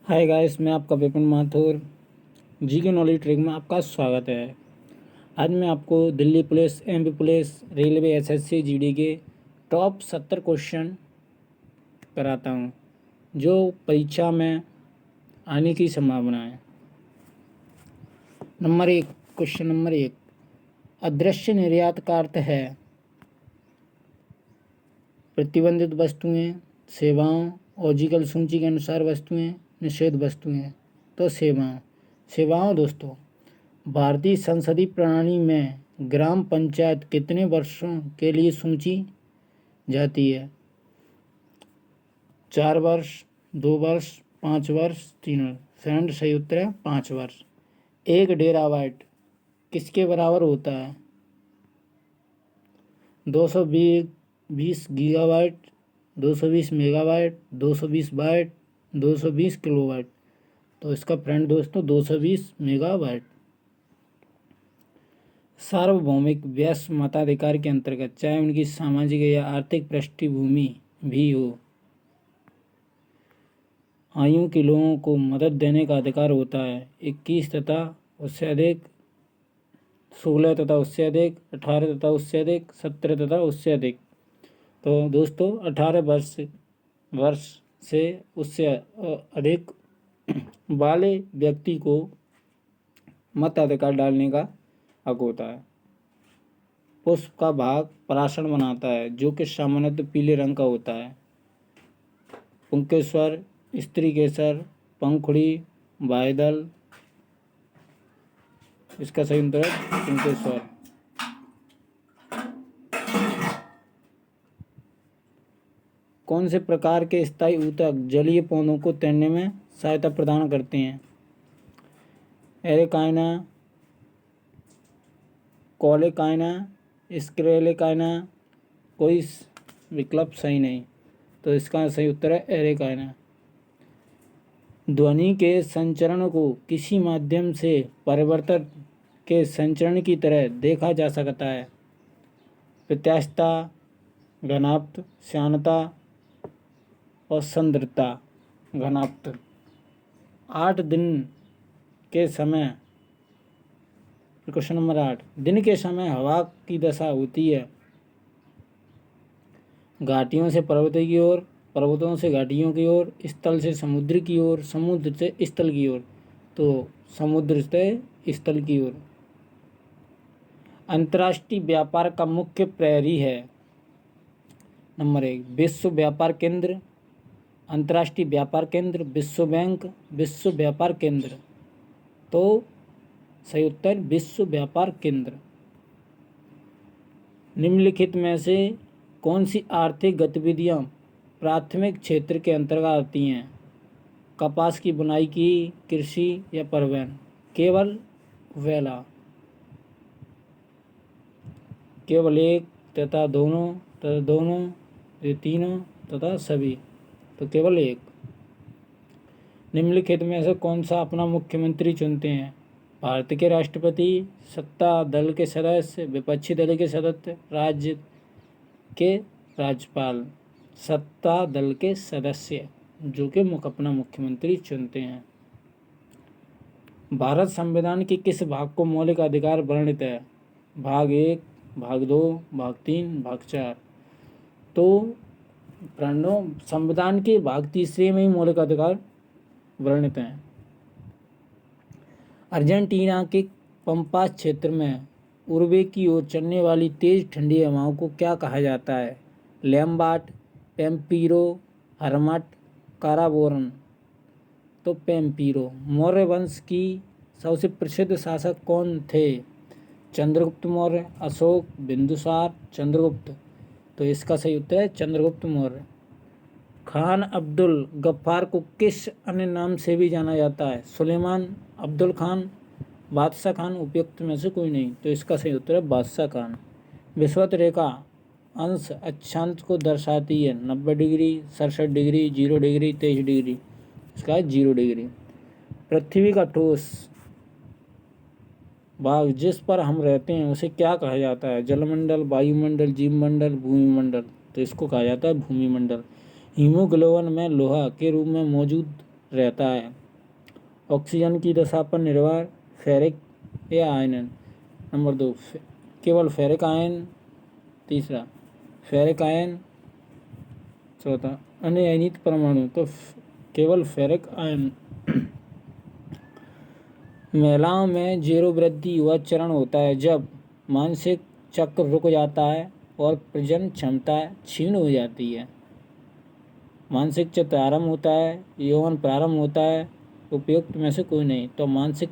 Hi guys, मैं आपका विपिन माथुर। जी के नॉलेज ट्रैक में आपका स्वागत है। आज मैं आपको Delhi police, MP police, railway, SSC, GD के टॉप 70 क्वेश्चन कराता हूँ जो परीक्षा में आने की संभावना है। क्वेश्चन नंबर 1, अदृश्य निर्यात का अर्थ है प्रतिबंधित वस्तुएं, सेवाओं, लॉजिकल सूची के अनुसार वस्तुएं, निषेध वस्तुएं। तो सेवाओं दोस्तों, भारतीय संसदीय प्रणाली में ग्राम पंचायत कितने वर्षों के लिए सूची जाती है? 4 वर्ष, 2 वर्ष, 5 वर्ष, 3 वर्ष। सेकंड सही उत्तर है 5 वर्ष। एक डेराबाइट किसके बराबर होता है? 220 गीगाबाइट, 220 मेगाबाइट, 220 बाइट, 220 किलोबाइट। तो इसका फ्रेंड दोस्तों 220 मेगाबाइट। सार्वभौमिक वयस्क मताधिकार के अंतर्गत चाहे उनकी सामाजिक या आर्थिक पृष्ठभूमि भी हो, आयु के लोगों को मदद देने का अधिकार होता है। 21 तथा उससे अधिक, 16 तथा उससे अधिक, 18 तथा उससे अधिक, 17 तथा उससे अधिक। तो दोस्तों 18 वर्ष से उससे अधिक वाले व्यक्ति को मताधिकार डालने का हक होता है। पुष्प का भाग पराशर बनाता है जो कि सामान्यतः पीले रंग का होता है। पुंकेसर, स्त्री केसर, पंखुड़ी, बायदल। इसका सही उत्तर है पुंकेसर। कौन से प्रकार के स्थायी ऊतक जलीय पौधों को तैरने में सहायता प्रदान करते हैं? एरेकाइना, कोलेकाइना, स्क्लेरेकाइना। कोई विकल्प सही नहीं, तो इसका सही उत्तर है एरेकाइना। ध्वनि के संचरण को किसी माध्यम से परिवर्तन के संचरण की तरह देखा जा सकता है? प्रत्यास्थता, घनाप्त, श्यानता और सांद्रता। घनाप्त। 8 दिन के समय, क्वेश्चन नंबर 8, दिन के समय हवा की दशा होती है घाटियों से पर्वतों की ओर, पर्वतों से घाटियों की ओर, स्थल से समुद्र की ओर, समुद्र से स्थल की ओर। तो समुद्र से स्थल की ओर। अंतर्राष्ट्रीय व्यापार का मुख्य प्रहरी है? नंबर 1, विश्व व्यापार केंद्र, अंतर्राष्ट्रीय व्यापार केंद्र, विश्व बैंक, विश्व व्यापार केंद्र। तो सही उत्तर विश्व व्यापार केंद्र। निम्नलिखित में से कौन सी आर्थिक गतिविधियां प्राथमिक क्षेत्र के अंतर्गत आती हैं? कपास की बुनाई की, कृषि या परिवहन? केवल वेला, केवल एक तथा दोनों, तथा दोनों, ये तीनों तथा सभी। तो केवल एक। निम्नलिखित में से कौन सा अपना मुख्यमंत्री चुनते हैं? भारत के राष्ट्रपति, सत्ता दल के सदस्य, विपक्षी दल के सदस्य, राज्य के राज्यपाल। सत्ता दल के सदस्य जो कि अपना मुख्यमंत्री चुनते हैं। भारत संविधान के किस भाग को मौलिक अधिकार वर्णित है? भाग 1, भाग 2, भाग 3, भाग 4। तो फ्रेंडों संविधान के भाग 3 में ही मौलिक अधिकार वर्णित हैं। अर्जेंटीना के पंपास क्षेत्र में पूर्वी की ओर चलने वाली तेज ठंडी हवाओं को क्या कहा जाता है? लैम्बार्ट, पेम्पीरो, हर्मट, काराबोरन। तो पेम्पीरो। मौर्य वंश की सबसे प्रसिद्ध शासक कौन थे? चंद्रगुप्त मौर्य, अशोक, बिंदुसार, चंद्रगुप्त। तो इसका सही उत्तर है चंद्रगुप्त मौर्य। खान अब्दुल गफ्फार को किस अन्य नाम से भी जाना जाता है? सुलेमान, अब्दुल खान, बादशाह खान। उपयुक्त में से कोई नहीं, तो इसका सही उत्तर है बादशाह खान। विषुवत रेखा अंश अक्षांश को दर्शाती है? 90 डिग्री, 67 डिग्री, 0 डिग्री, 23 डिग्री। इसका है 0 डिग्री। पृथ्वी का ठोस भाग जिस पर हम रहते हैं उसे क्या कहा जाता है? जलमंडल, वायुमंडल, जीवमंडल, भूमिमंडल। तो इसको कहा जाता है भूमिमंडल। हीमोग्लोबिन में लोहा के रूप में मौजूद रहता है। ऑक्सीजन की दशा पर निर्भर फेरिक या आयन। नंबर 2 केवल फेरिक आयन। तीसरा फेरिक आयन। चौथा अन्य अयनित परमाणु। तो केवल फेरिक आयन। महिलाओं में जेरो वृद्धि वह चरण होता है जब मानसिक चक्र रुक जाता है और प्रजनन क्षमता क्षीण हो जाती है। मानसिक चक्र आरंभ होता है, यौवन प्रारंभ होता है, उपयुक्त में से कोई नहीं। तो मानसिक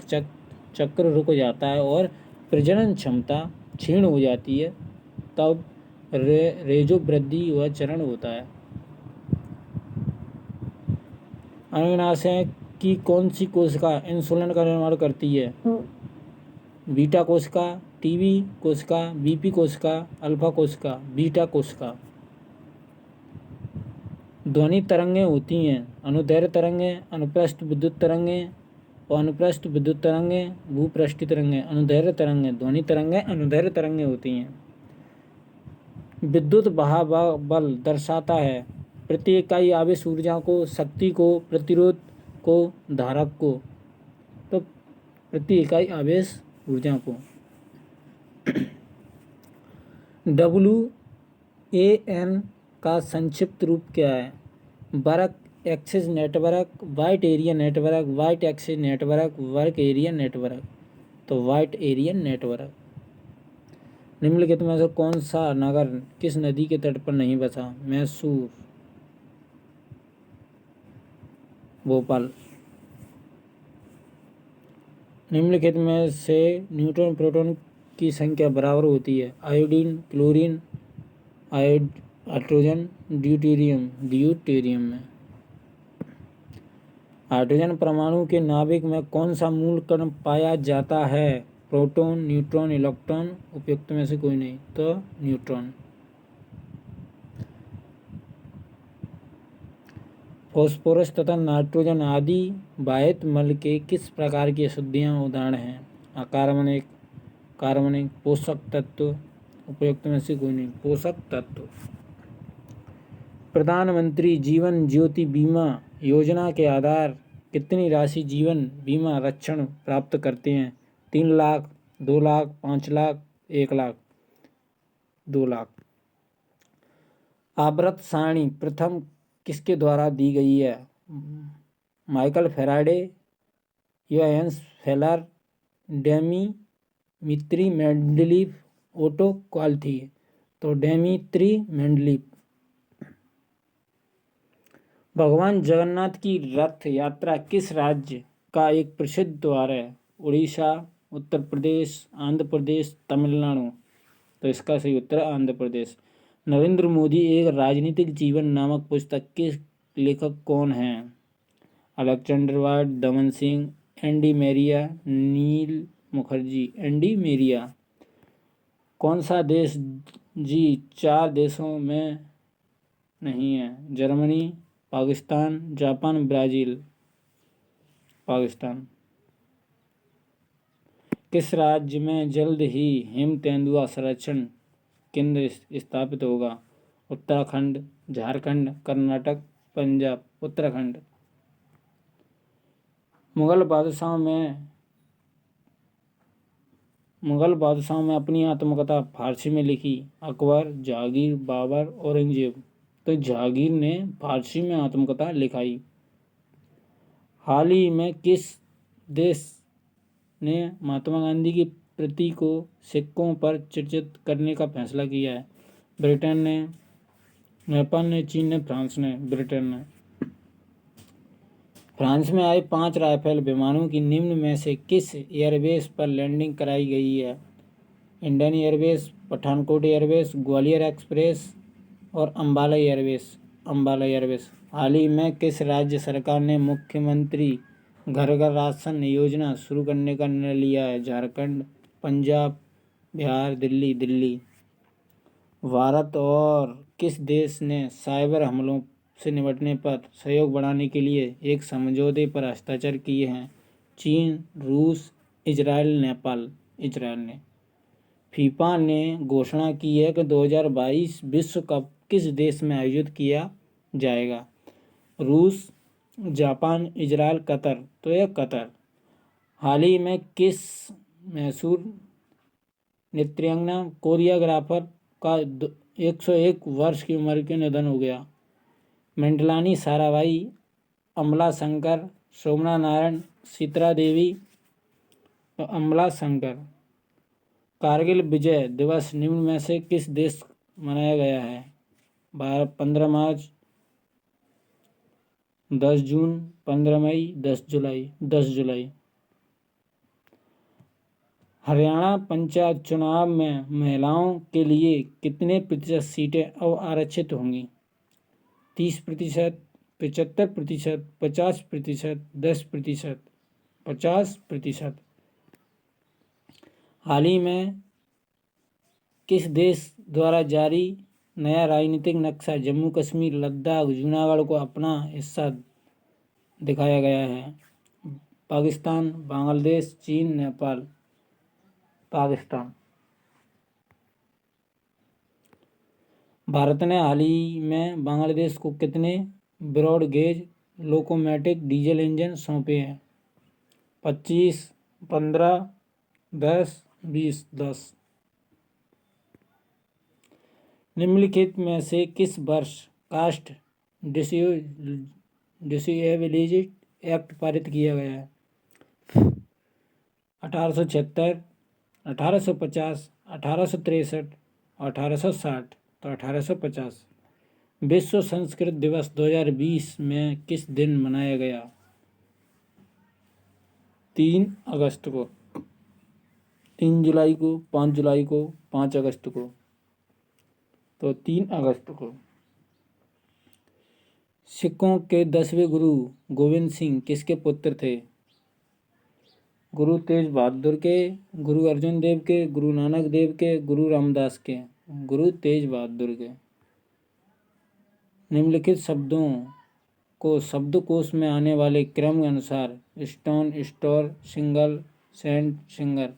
चक्र रुक जाता है और प्रजनन क्षमता क्षीण हो जाती है, तब रेजो वृद्धि वह चरण होता है। अग्नाशय की कौन सी कोशिका इंसुलिन का निर्माण करती है? बीटा कोशिका, टीबी कोशिका, बीपी कोशिका, अल्फा कोशिका। बीटा कोशिका। ध्वनि तरंगें होती हैं अनुदैर्घ्य तरंगें, अनुप्रस्थ विद्युत तरंगें और अनुप्रस्थ विद्युत तरंगें, भूपृष्ठीय तरंगें। अनुदैर्घ्य तरंगें, ध्वनि तरंगें अनुदैर्घ्य तरंगें होती हैं। विद्युत बहाव बल दर्शाता है प्रति इकाई आवेश ऊर्जा को, शक्ति को, प्रतिरोध को, धारक को। तो प्रति इकाई आवेश ऊर्जा को। WAN का संक्षिप्त रूप क्या है? Work access network, wide area network, wide access network, work area network. तो वाइड एरिया नेटवर्क। निम्नलिखित में से कौन सा नगर किस नदी के तट पर नहीं बसा? मैसूर, भोपाल। निम्नलिखित में से न्यूट्रॉन प्रोटॉन की संख्या बराबर होती है? आयोडीन, क्लोरीन, हाइड्रोजन, ड्यूटेरियम में। हाइड्रोजन परमाणु के नाभिक में कौन सा मूल कण पाया जाता है? Proton, neutron, electron. उपयुक्त में से कोई नहीं। तो न्यूट्रॉन। फॉस्फोरस तथा नाइट्रोजन आदि बाह्य मल के किस प्रकार की अशुद्धियां उदाहरण हैं? अकार्बनिक, कार्बनिक, पोषक तत्व। उपयुक्त में से कोई नहीं। पोषक तत्व। प्रधानमंत्री जीवन ज्योति बीमा योजना के आधार कितनी राशि जीवन बीमा रक्षण प्राप्त करते हैं? 3 लाख, 2 लाख, 5 लाख, 1 लाख। 2 लाख। आवर्त सारणी प्रथम किसके द्वारा दी गई है? Michael Faraday, Johannes Feller, Dmitri Mendeleev, Otto क्वाल्थी। तो डेमित्री मेंडलीफ। भगवान जगन्नाथ की रथ यात्रा किस राज्य का एक प्रसिद्ध द्वार है? उड़ीसा, उत्तर प्रदेश, आंध्र प्रदेश, तमिलनाडु। तो इसका सही उत्तर आंध्र प्रदेश। नरेंद्र मोदी एक राजनीतिक जीवन नामक पुस्तक के लेखक कौन हैं? अलेक्जेंडर वाइट, दमन सिंह, एंडी मेरिया, नील मुखर्जी। एंडी मेरिया। कौन सा देश G4 देशों में नहीं है? Germany, Pakistan, Japan, Brazil. Pakistan. किस राज्य में जल्द ही हिम तेंदुआ संरक्षण केंद्र स्थापित होगा? उत्तराखंड, झारखंड, कर्नाटक, पंजाब। उत्तराखंड। मुगल बादशाहों में अपनी आत्मकथा फारसी में लिखी? अकबर, जहांगीर, बाबर, औरंगजेब। तो जहांगीर ने फारसी में आत्मकथा लिखाई। हाल ही में किस देश ने महात्मा गांधी की प्रति को सिक्कों पर चित्रित करने का फैसला किया है? ब्रिटेन ने, नेपाल ने, चीन ने, फ्रांस ने। ब्रिटेन ने। फ्रांस में आए 5 राफेल विमानों की निम्न में से किस एयरबेस पर लैंडिंग कराई गई है? Indian airbase, Pathankot airbase, Gwalior express और अम्बाला एयरबेस। अम्बाला एयरबेस। हाल ही में किस राज्य सरकार ने मुख्यमंत्री घर घर राशन योजना शुरू करने का निर्णय लिया है? झारखंड, पंजाब, बिहार, दिल्ली। दिल्ली। भारत और किस देश ने साइबर हमलों से निपटने पर सहयोग बढ़ाने के लिए एक समझौते पर हस्ताक्षर किए हैं? चीन, रूस, इजराइल, नेपाल। इजराइल ने। फीफा ने घोषणा की है कि 2022 विश्व कप किस देश में आयोजित किया जाएगा? रूस, जापान, इजराइल, कतर। तो यह कतर। हाल ही में किस मशहूर नृत्यांगना कोरियोग्राफर का 101 वर्ष की उम्र के निधन हो गया? मंडलानी साराभाई, अमला शंकर, सोमना नारायण, सीतरा देवी। तो अमला शंकर। कारगिल विजय दिवस निम्न में से किस देश मनाया गया है? 15 मार्च, 10 जून, 15 मई, 10 जुलाई। 10 जुलाई। हरियाणा पंचायत चुनाव में महिलाओं के लिए कितने प्रतिशत सीटें अब आरक्षित होंगी? 30%, 75%, 50%, 10%, 50%। हाल ही में किस देश द्वारा जारी नया राजनीतिक नक्शा जम्मू कश्मीर, लद्दाख, जूनागढ़ को अपना हिस्सा दिखाया गया है? पाकिस्तान, बांग्लादेश, चीन, नेपाल। पाकिस्तान। भारत ने हाल ही में बांग्लादेश को कितने broad gauge locomotive diesel engine सौंपे हैं? 25, 15, 10, 20, 10। निम्नलिखित में से किस वर्ष कास्ट डिसेबिलिटी एक्ट पारित किया गया है? 1876, 1850, 1863, 1860। तो 1850। विश्व संस्कृत दिवस 2020 में किस दिन मनाया गया? 3 अगस्त को, 3 जुलाई को, 5 जुलाई को, 5 अगस्त को। तो 3 अगस्त को। सिखों के 10वें गुरु गोविंद सिंह किसके पुत्र थे? गुरु तेज बहादुर के, गुरु अर्जुन देव के, गुरु नानक देव के, गुरु रामदास के। गुरु तेज बहादुर के। निम्नलिखित शब्दों को शब्दकोश में आने वाले क्रम के अनुसार stone, store, single, cent, singer.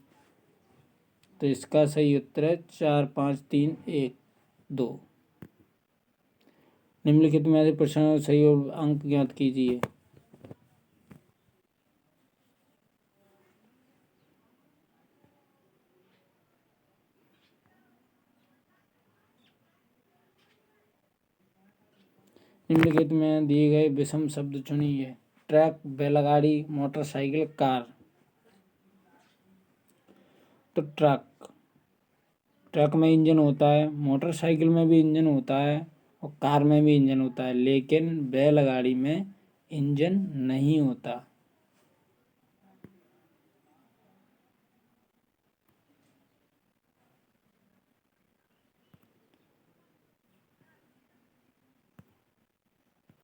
तो इसका सही उत्तर है 4, 5, 3, 1, 2। निम्नलिखित में से प्रश्नों सही और अंक ज्ञात कीजिए। निम्नलिखित में दिए गए विषम शब्द चुनिए। ट्रक, बैलगाड़ी, मोटरसाइकिल, कार। तो ट्रक में इंजन होता है, मोटरसाइकिल में भी इंजन होता है और कार में भी इंजन होता है, लेकिन बैलगाड़ी में इंजन नहीं होता।